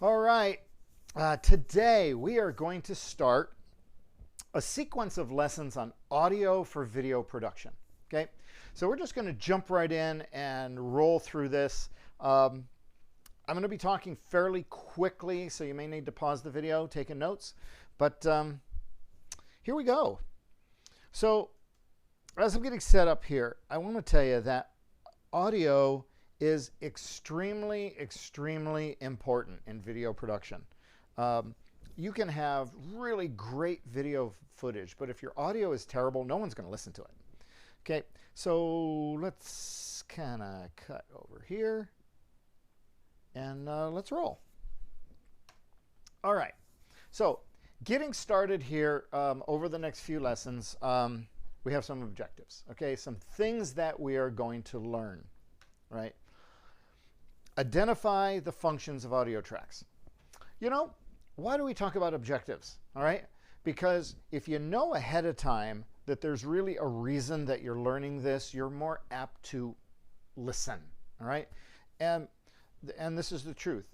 All right, today we are going to start a sequence of lessons on audio for video production. Okay, so we're just going to jump right in and roll through this. I'm going to be talking fairly quickly, so you may need to pause the video, taking notes. But here we go. So as I'm getting set up here, I want to tell you that audio is extremely, extremely important in video production. You can have really great video footage, but if your audio is terrible, no one's going to listen to it. Okay, so let's kind of cut over here and let's roll. All right, so getting started here over the next few lessons, we have some objectives, okay? Some things that we are going to learn, right? Identify the functions of audio tracks. You know, why do we talk about objectives, all right? Because if you know ahead of time that there's really a reason that you're learning this, you're more apt to listen, all right? And this is the truth.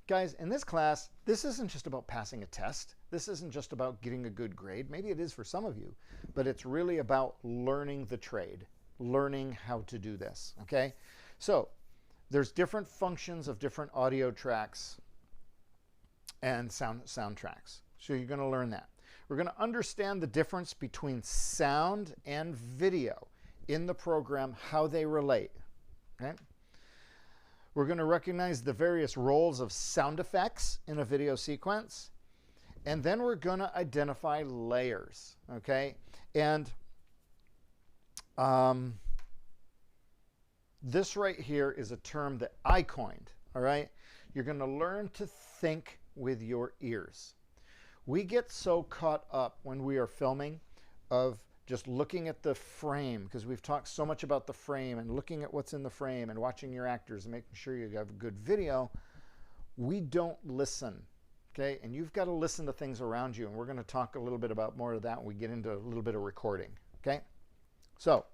Guys, in this class, this isn't just about passing a test. This isn't just about getting a good grade. Maybe it is for some of you, but it's really about learning the trade, learning how to do this, okay? So there's different functions of different audio tracks and sound tracks. So you're going to learn that. We're going to understand the difference between sound and video in the program, how they relate, okay? We're going to recognize the various roles of sound effects in a video sequence. And then we're going to identify layers, okay? And this right here is a term that I coined, all right? You're going to learn to think with your ears. We get so caught up when we are filming of just looking at the frame, because we've talked so much about the frame and looking at what's in the frame and watching your actors and making sure you have a good video. We don't listen, okay? And you've got to listen to things around you, and we're going to talk a little bit about more of that when we get into a little bit of recording, okay? So,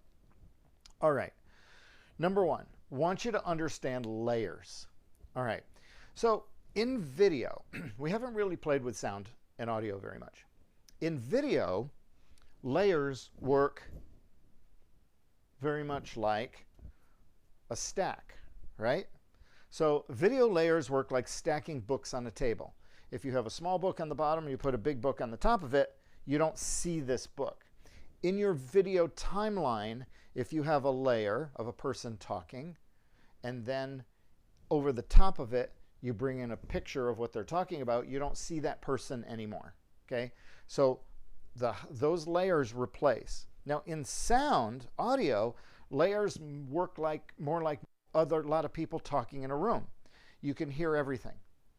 all right. Number one, I want you to understand layers. All right. So in video, we haven't really played with sound and audio very much. In video, layers work very much like a stack, right? So video layers work like stacking books on a table. If you have a small book on the bottom and you put a big book on the top of it, you don't see this book. In your video timeline, if you have a layer of a person talking, and then over the top of it, you bring in a picture of what they're talking about, you don't see that person anymore, okay? So those layers replace. Now in sound, audio, layers work more like a lot of people talking in a room. You can hear everything.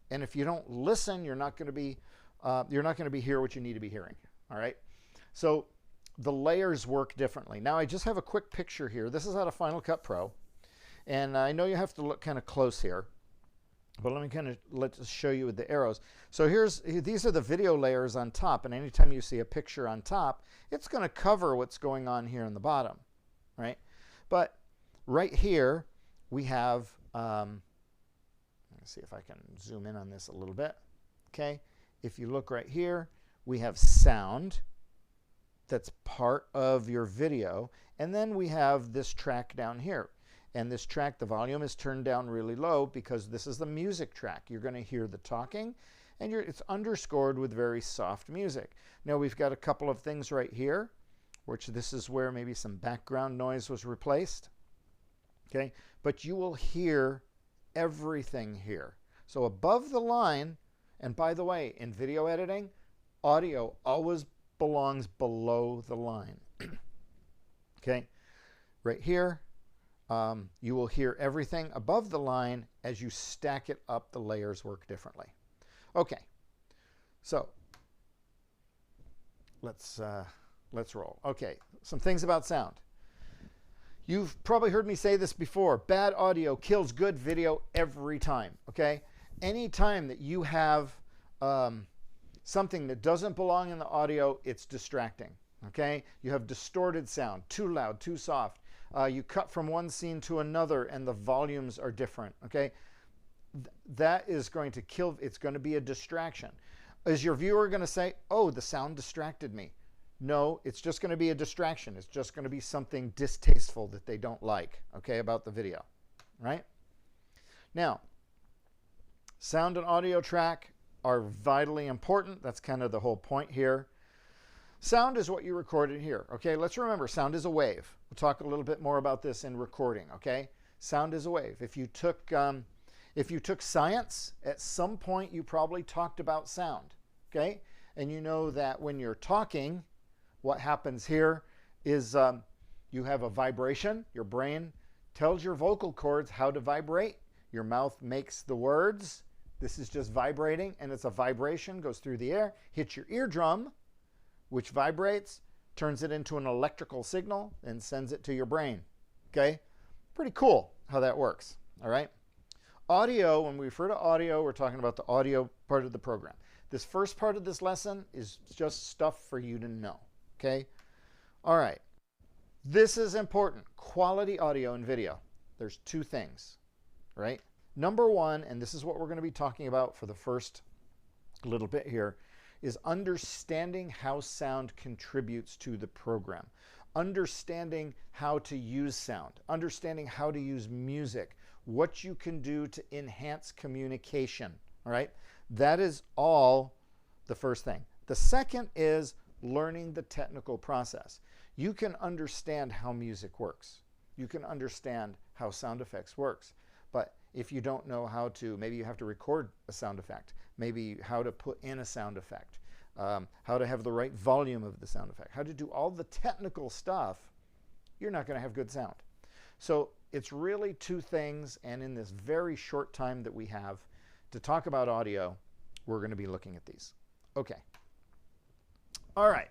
And if you don't listen, you're not going to be hear what you need to be hearing, all right? So the layers work differently. Now I just have a quick picture here. This is out of Final Cut Pro. And I know you have to look kind of close here, but let's show you with the arrows. So these are the video layers on top, and anytime you see a picture on top, it's going to cover what's going on here in the bottom, right? But right here we have, let me see if I can zoom in on this a little bit, okay? If you look right here, we have sound. That's part of your video. And then we have this track down here. And this track, the volume is turned down really low because this is the music track. You're going to hear the talking, and it's underscored with very soft music. Now we've got a couple of things right here, which this is where maybe some background noise was replaced. Okay, but you will hear everything here. So above the line, and by the way, in video editing, audio always belongs below the line. Okay, right here, you will hear everything above the line. As you stack it up, the layers work differently. Okay, so let's roll. Okay, some things about sound. You've probably heard me say this before. Bad audio kills good video every time, okay? Anytime that you have something that doesn't belong in the audio, it's distracting, okay? You have distorted sound, too loud, too soft. You cut from one scene to another and the volumes are different, okay? that is going to kill, it's going to be a distraction. Is your viewer going to say, oh, the sound distracted me? No, it's just going to be a distraction. It's just going to be something distasteful that they don't like, okay, about the video, right? Now, sound and audio track are vitally important. That's kind of the whole point here. Sound is what you recorded here, okay? Let's remember, sound is a wave. We'll talk a little bit more about this in recording, okay? Sound is a wave. If you took science, at some point you probably talked about sound, okay? And you know that when you're talking, what happens here is you have a vibration. Your brain tells your vocal cords how to vibrate. Your mouth makes the words. This is just vibrating, and it's a vibration, goes through the air, hits your eardrum, which vibrates, turns it into an electrical signal, and sends it to your brain, okay? Pretty cool how that works, all right? Audio, when we refer to audio, we're talking about the audio part of the program. This first part of this lesson is just stuff for you to know, okay? All right. This is important. Quality audio and video. There's two things, right? Number one, and this is what we're going to be talking about for the first little bit here, is understanding how sound contributes to the program. Understanding how to use sound. Understanding how to use music. What you can do to enhance communication, all right? That is all the first thing. The second is learning the technical process. You can understand how music works. You can understand how sound effects works. But if you don't know how to, maybe you have to record a sound effect, maybe how to put in a sound effect, how to have the right volume of the sound effect, how to do all the technical stuff, you're not going to have good sound. So it's really two things, and in this very short time that we have to talk about audio, we're going to be looking at these. Okay. All right.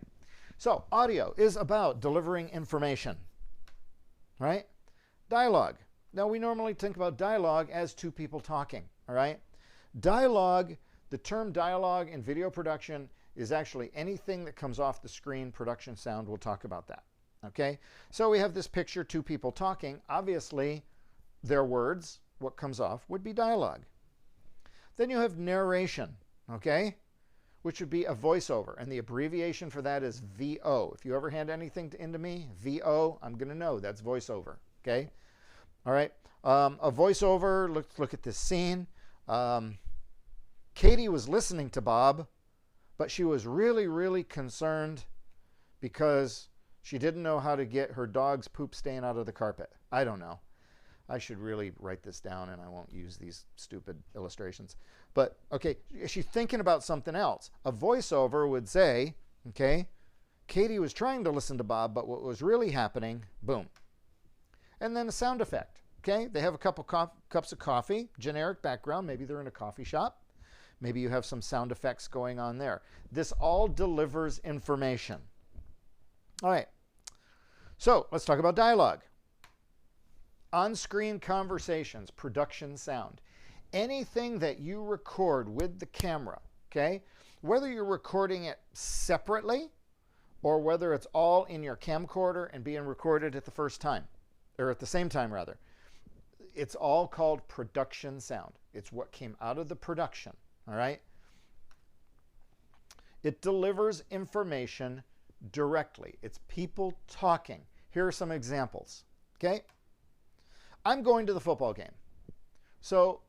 So audio is about delivering information, right? Dialogue. Now, we normally think about dialogue as two people talking, all right? Dialogue, the term dialogue in video production is actually anything that comes off the screen, production sound. We'll talk about that, okay? So we have this picture, two people talking. Obviously, their words, what comes off would be dialogue. Then you have narration, okay, which would be a voiceover, and the abbreviation for that is VO. If you ever hand anything into me, VO, I'm going to know that's voiceover, okay? All right, a voiceover, let's look at this scene. Katie was listening to Bob, but she was really, really concerned because she didn't know how to get her dog's poop stain out of the carpet. I don't know. I should really write this down, and I won't use these stupid illustrations. But, okay, she's thinking about something else. A voiceover would say, okay, Katie was trying to listen to Bob, but what was really happening, boom. And then a sound effect, okay? They have a couple cups of coffee, generic background. Maybe they're in a coffee shop. Maybe you have some sound effects going on there. This all delivers information. All right. So let's talk about dialogue. On-screen conversations, production sound. Anything that you record with the camera, okay? Whether you're recording it separately or whether it's all in your camcorder and being recorded at the first time, or at the same time rather, it's all called production sound. It's what came out of the production, all right? It delivers information directly. It's people talking. Here are some examples, okay? I'm going to the football game. So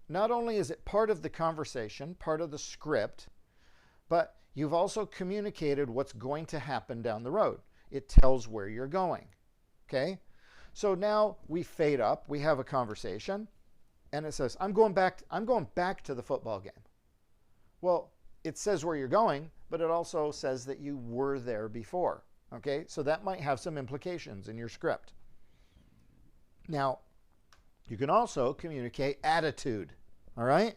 not only is it part of the conversation, part of the script, but you've also communicated what's going to happen down the road. It tells where you're going, okay? So now we fade up, we have a conversation, and it says, I'm going back to the football game. Well, it says where you're going, but it also says that you were there before, okay? So that might have some implications in your script. Now, you can also communicate attitude, all right?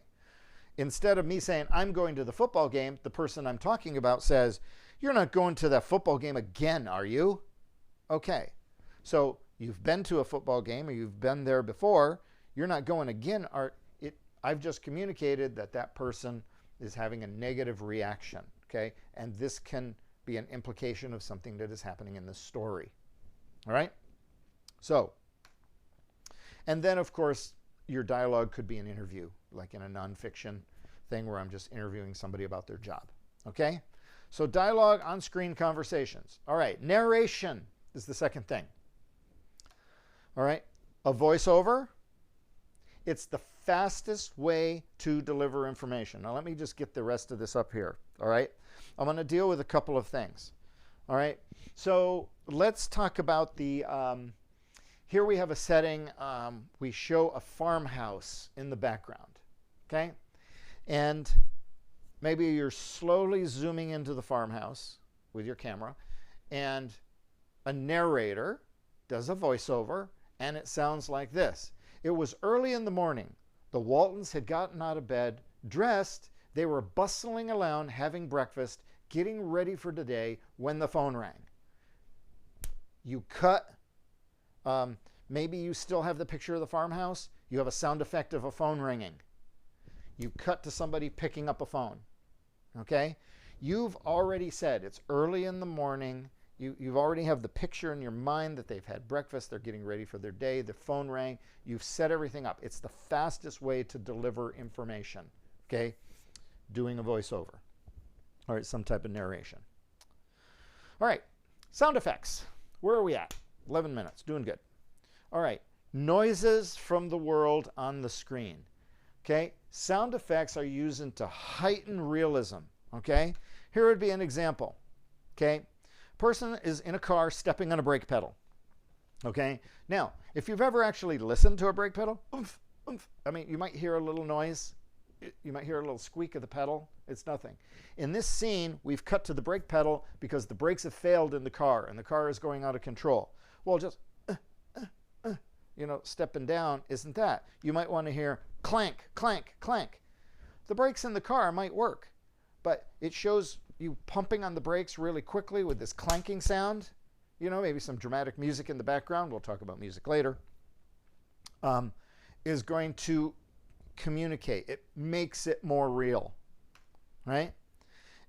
Instead of me saying, I'm going to the football game, the person I'm talking about says, you're not going to that football game again, are you? Okay, so you've been to a football game or you've been there before, you're not going again. I've just communicated that that person is having a negative reaction, okay? And this can be an implication of something that is happening in the story, all right? So, and then of course, your dialogue could be an interview, like in a nonfiction thing where I'm just interviewing somebody about their job. Okay? So dialogue, on-screen conversations. All right, narration is the second thing. All right, a voiceover. It's the fastest way to deliver information. Now let me just get the rest of this up here. All right, I'm going to deal with a couple of things. All right, so let's talk about the, here we have a setting, we show a farmhouse in the background, okay? And maybe you're slowly zooming into the farmhouse with your camera, and a narrator does a voiceover, and it sounds like this. It was early in the morning. The Waltons had gotten out of bed, dressed, they were bustling around having breakfast, getting ready for today when the phone rang. You cut, maybe you still have the picture of the farmhouse, you have a sound effect of a phone ringing. You cut to somebody picking up a phone, okay? You've already said it's early in the morning, you've already have the picture in your mind that they've had breakfast, they're getting ready for their day, the phone rang, you've set everything up. It's the fastest way to deliver information, okay? Doing a voiceover. All right, some type of narration. All right, sound effects. Where are we at? 11 minutes, doing good. All right, noises from the world on the screen. Okay, sound effects are used to heighten realism. Okay, here would be an example. Okay, person is in a car stepping on a brake pedal. Okay, now if you've ever actually listened to a brake pedal, oomph, oomph, I mean, you might hear a little noise. You might hear a little squeak of the pedal. It's nothing. In this scene, we've cut to the brake pedal because the brakes have failed in the car and the car is going out of control. Well, just, you know, stepping down isn't that. You might want to hear clank, clank, clank. The brakes in the car might work, but it shows you pumping on the brakes really quickly with this clanking sound. You know, maybe some dramatic music in the background. We'll talk about music later. Is going to communicate. It makes it more real, right?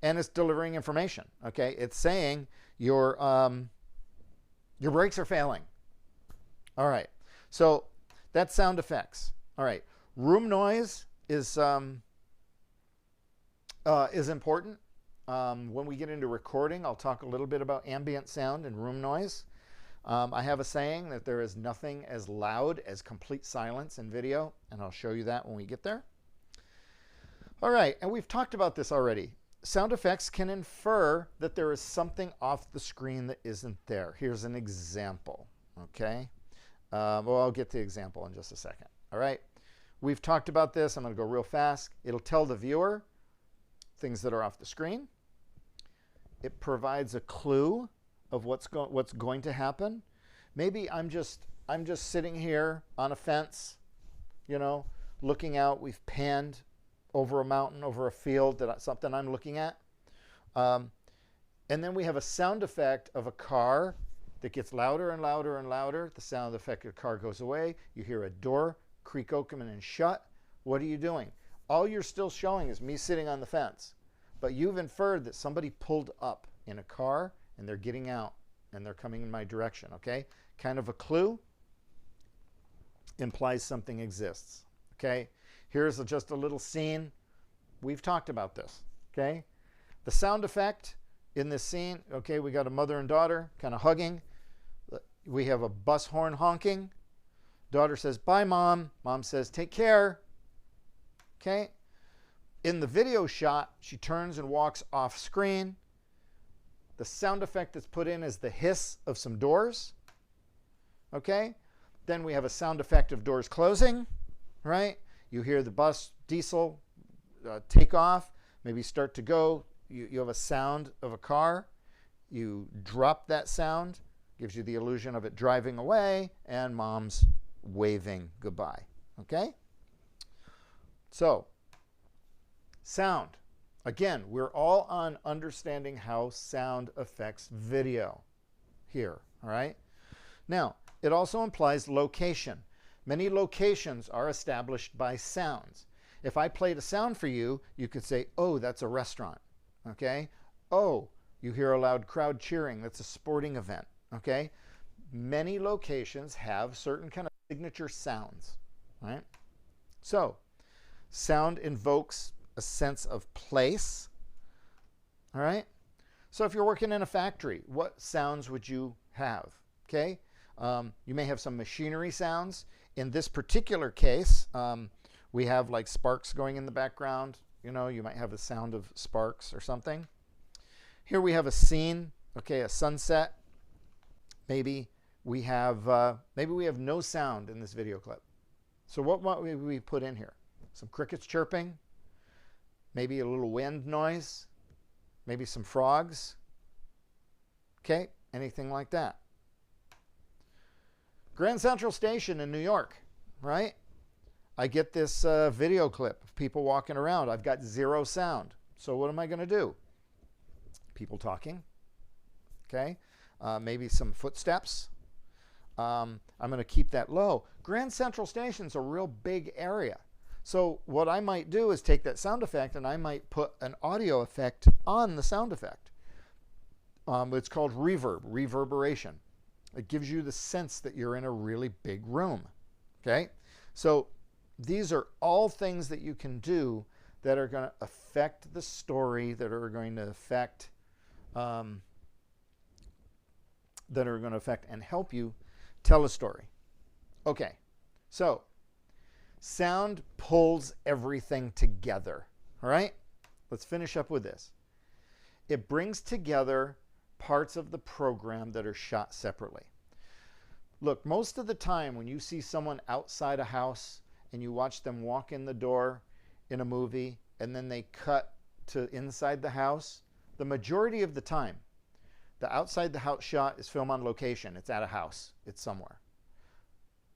And it's delivering information, okay? It's saying your brakes are failing. All right, so that's sound effects. All right, room noise is important. When we get into recording, I'll talk a little bit about ambient sound and room noise. I have a saying that there is nothing as loud as complete silence in video, and I'll show you that when we get there. All right, and we've talked about this already. Sound effects can infer that there is something off the screen that isn't there. Here's an example, okay? Well, I'll get to the example in just a second, all right? We've talked about this. I'm going to go real fast. It'll tell the viewer things that are off the screen. It provides a clue of what's going to happen. Maybe I'm just sitting here on a fence, you know, looking out. We've panned over a mountain, over a field, something I'm looking at. And then we have a sound effect of a car that gets louder and louder and louder. The sound effect of the car goes away. You hear a door creak open and shut. What are you doing? All you're still showing is me sitting on the fence. But you've inferred that somebody pulled up in a car and they're getting out and they're coming in my direction, okay? Kind of a clue implies something exists, okay? Here's just a little scene. We've talked about this, okay? The sound effect in this scene, okay, we got a mother and daughter kind of hugging. We have a bus horn honking. Daughter says, bye, Mom. Mom says, take care, okay? In the video shot, she turns and walks off screen. The sound effect that's put in is the hiss of some doors, okay? Then we have a sound effect of doors closing, right? You hear the bus diesel take off, maybe start to go. You have a sound of a car. You drop that sound, gives you the illusion of it driving away, and Mom's waving goodbye, okay? So, sound. Again, we're all on understanding how sound affects video here, all right? Now, it also implies location. Many locations are established by sounds. If I played a sound for you, you could say, oh, that's a restaurant, okay? Oh, you hear a loud crowd cheering. That's a sporting event, okay? Many locations have certain kind of signature sounds, right? So sound invokes a sense of place. All right. So if you're working in a factory, what sounds would you have? Okay. You may have some machinery sounds. In this particular case, we have like sparks going in the background. You know, you might have the sound of sparks or something. Here we have a scene, okay, a sunset. Maybe we have no sound in this video clip. So what might we put in here? Some crickets chirping, maybe a little wind noise, maybe some frogs. Okay, anything like that. Grand Central Station in New York, right? I get this video clip of people walking around. I've got zero sound. So what am I going to do? People talking, okay? Maybe some footsteps. I'm going to keep that low. Grand Central Station's a real big area. So what I might do is take that sound effect and I might put an audio effect on the sound effect. It's called reverb, reverberation. It gives you the sense that you're in a really big room, okay? So these are all things that you can do that are going to affect the story, that are going to affect and help you tell a story. Okay, so sound pulls everything together, all right? Let's finish up with this. It brings together parts of the program that are shot separately. Look, most of the time when you see someone outside a house and you watch them walk in the door in a movie and then they cut to inside the house, the majority of the time, the outside the house shot is film on location. It's at a house. It's somewhere.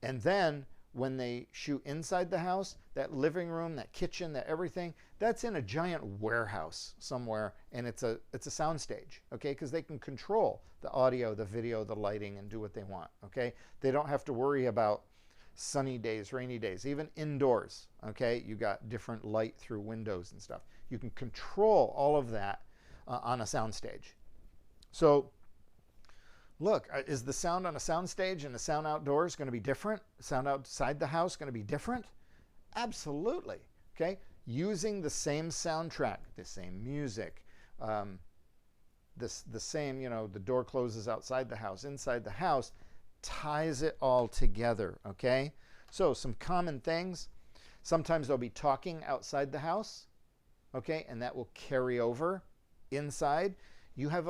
And then when they shoot inside the house, that living room, that kitchen, that everything, that's in a giant warehouse somewhere, and it's a sound stage, okay? Because they can control the audio, the video, the lighting, and do what they want, okay? They don't have to worry about sunny days, rainy days, even indoors, okay? You got different light through windows and stuff. You can control all of that on a sound stage. So look, is the sound on a sound stage and the sound outdoors going to be different? Sound outside the house going to be different? Absolutely. Okay, using the same soundtrack, the same music, the same, you know, the door closes outside the house, inside the house, ties it all together. Okay, so some common things. Sometimes they'll be talking outside the house. Okay, and that will carry over inside. You have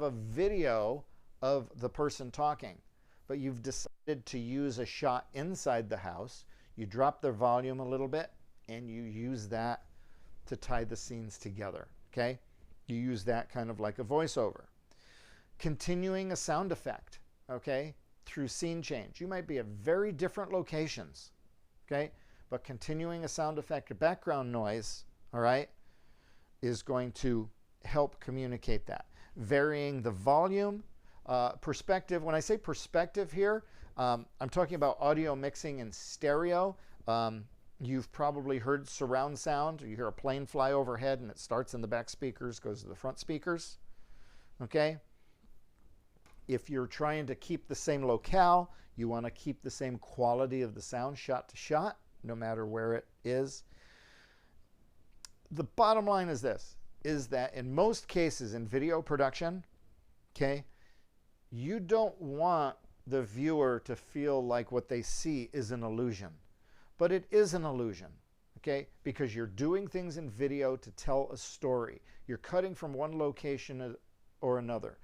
a video of the person talking, but you've decided to use a shot inside the house. You drop their volume a little bit and you use that to tie the scenes together, okay? You use that kind of like a voiceover. Continuing a sound effect, okay, through scene change. You might be at very different locations, okay, but continuing a sound effect or background noise, all right, is going to help communicate that. Varying the volume, perspective. When I say perspective here, I'm talking about audio mixing in stereo. You've probably heard surround sound. You hear a plane fly overhead and it starts in the back speakers, goes to the front speakers. Okay? If you're trying to keep the same locale, you want to keep the same quality of the sound shot to shot, no matter where it is. The bottom line is this, is that in most cases in video production, okay, you don't want the viewer to feel like what they see is an illusion. But it is an illusion, okay? Because you're doing things in video to tell a story. You're cutting from one location or another.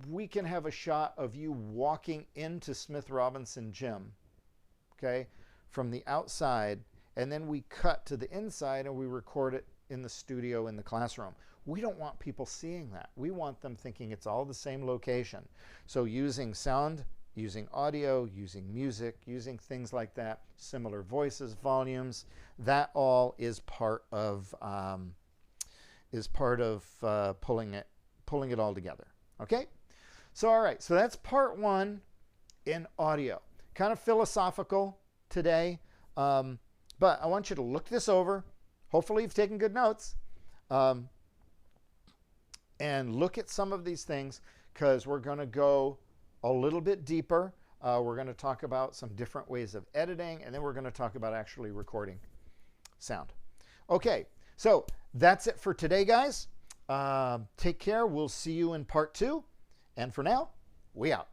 We can have a shot of you walking into Smith Robinson Gym, okay, from the outside, and then we cut to the inside and we record it in the studio in the classroom. We don't want people seeing that. We want them thinking it's all the same location. So using sound, using audio, using music, using things like that, similar voices, volumes, that all is part of pulling it all together. Okay? So all right, so that's part one in audio. Kind of philosophical today, but I want you to look this over. Hopefully you've taken good notes. And look at some of these things, because we're going to go a little bit deeper. We're going to talk about some different ways of editing, and then we're going to talk about actually recording sound. Okay, so that's it for today, guys. Take care. We'll see you in part 2. And for now, we out.